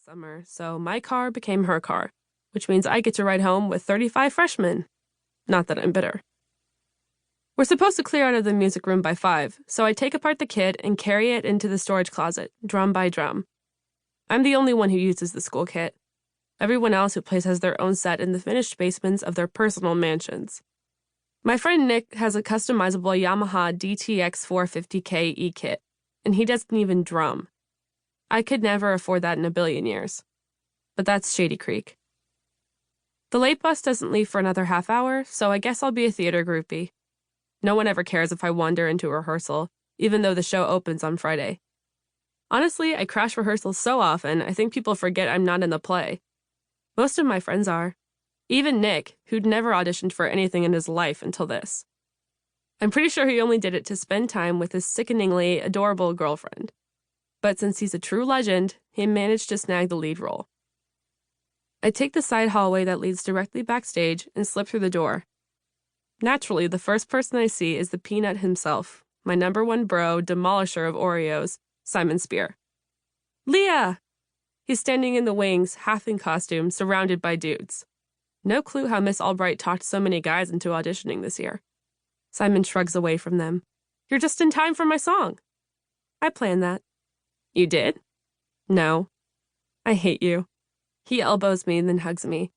summer, so my car became her car, which means I get to ride home with 35 freshmen. Not that I'm bitter. We're supposed to clear out of the music room by 5, so I take apart the kit and carry it into the storage closet, drum by drum. I'm the only one who uses the school kit. Everyone else who plays has their own set in the finished basements of their personal mansions. My friend Nick has a customizable Yamaha DTX 450K E-kit, and he doesn't even drum. I could never afford that in a billion years. But that's Shady Creek. The late bus doesn't leave for another half hour, so I guess I'll be a theater groupie. No one ever cares if I wander into rehearsal, even though the show opens on Friday. Honestly, I crash rehearsals so often, I think people forget I'm not in the play. Most of my friends are. Even Nick, who'd never auditioned for anything in his life until this. I'm pretty sure he only did it to spend time with his sickeningly adorable girlfriend. But since he's a true legend, he managed to snag the lead role. I take the side hallway that leads directly backstage and slip through the door. Naturally, the first person I see is the Peanut himself, my #1 bro, demolisher of Oreos, Simon Spear. Leah! He's standing in the wings, half in costume, surrounded by dudes. No clue how Miss Albright talked so many guys into auditioning this year. Simon shrugs away from them. You're just in time for my song. I planned that. You did? No. I hate you. He elbows me and then hugs me.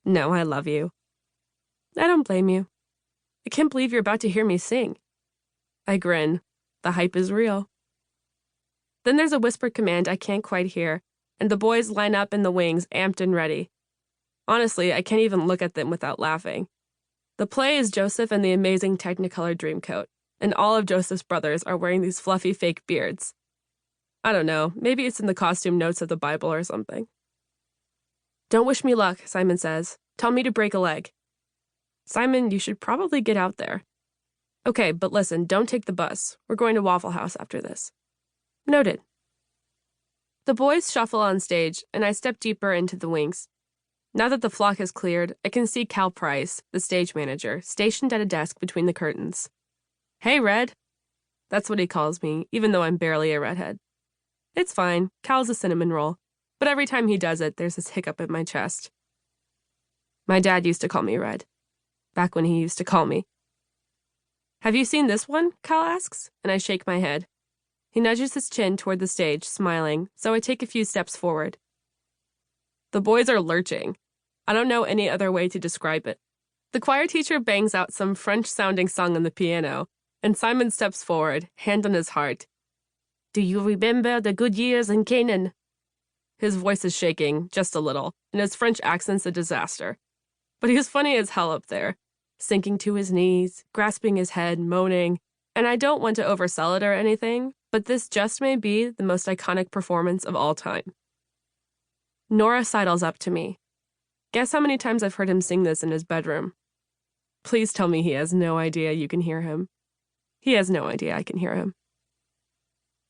No, I love you. I don't blame you. I can't believe you're about to hear me sing. I grin. The hype is real. Then there's a whispered command I can't quite hear, and the boys line up in the wings, amped and ready. Honestly, I can't even look at them without laughing. The play is Joseph and the Amazing Technicolor Dreamcoat, and all of Joseph's brothers are wearing these fluffy fake beards. I don't know, maybe it's in the costume notes of the Bible or something. Don't wish me luck, Simon says. Tell me to break a leg. Simon, you should probably get out there. Okay, but listen, don't take the bus. We're going to Waffle House after this. Noted. The boys shuffle on stage, and I step deeper into the wings. Now that the flock has cleared, I can see Cal Price, the stage manager, stationed at a desk between the curtains. Hey, Red. That's what he calls me, even though I'm barely a redhead. It's fine. Cal's a cinnamon roll. But every time he does it, there's this hiccup in my chest. My dad used to call me Red. Back when he used to call me. Have you seen this one? Cal asks, and I shake my head. He nudges his chin toward the stage, smiling, so I take a few steps forward. The boys are lurching. I don't know any other way to describe it. The choir teacher bangs out some French-sounding song on the piano, and Simon steps forward, hand on his heart. Do you remember the good years in Canaan? His voice is shaking, just a little, and his French accent's a disaster. But he's funny as hell up there, sinking to his knees, grasping his head, moaning, and I don't want to oversell it or anything, but this just may be the most iconic performance of all time. Nora sidles up to me. Guess how many times I've heard him sing this in his bedroom? Please tell me he has no idea you can hear him. He has no idea I can hear him.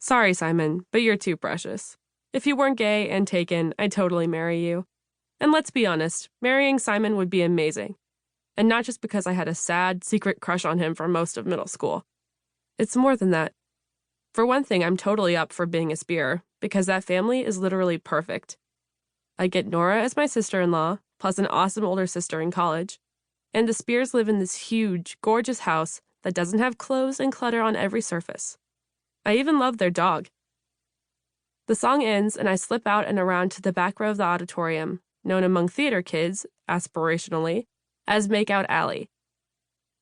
Sorry, Simon, but you're too precious. If you weren't gay and taken, I'd totally marry you. And let's be honest, marrying Simon would be amazing. And not just because I had a sad, secret crush on him for most of middle school. It's more than that. For one thing, I'm totally up for being a Spear, because that family is literally perfect. I get Nora as my sister-in-law, plus an awesome older sister in college. And the Spears live in this huge, gorgeous house that doesn't have clothes and clutter on every surface. I even love their dog. The song ends, and I slip out and around to the back row of the auditorium, known among theater kids, aspirationally, as Makeout Alley.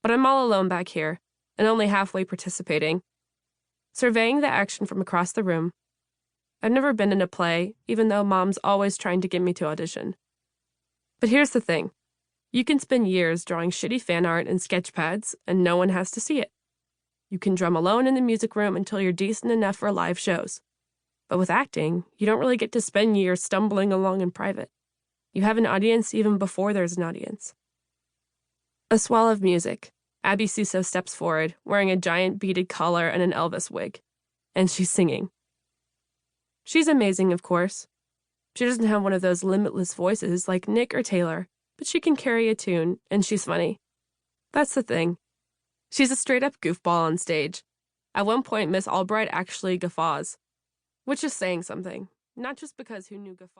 But I'm all alone back here, and only halfway participating, surveying the action from across the room. I've never been in a play, even though Mom's always trying to get me to audition. But here's the thing. You can spend years drawing shitty fan art and sketch pads, and no one has to see it. You can drum alone in the music room until you're decent enough for live shows. But with acting, you don't really get to spend years stumbling along in private. You have an audience even before there's an audience. A swell of music. Abby Suso steps forward, wearing a giant beaded collar and an Elvis wig. And she's singing. She's amazing, of course. She doesn't have one of those limitless voices like Nick or Taylor, but she can carry a tune, and she's funny. That's the thing. She's a straight-up goofball on stage. At one point, Miss Albright actually guffaws. Which is saying something. Not just because who knew guffaw...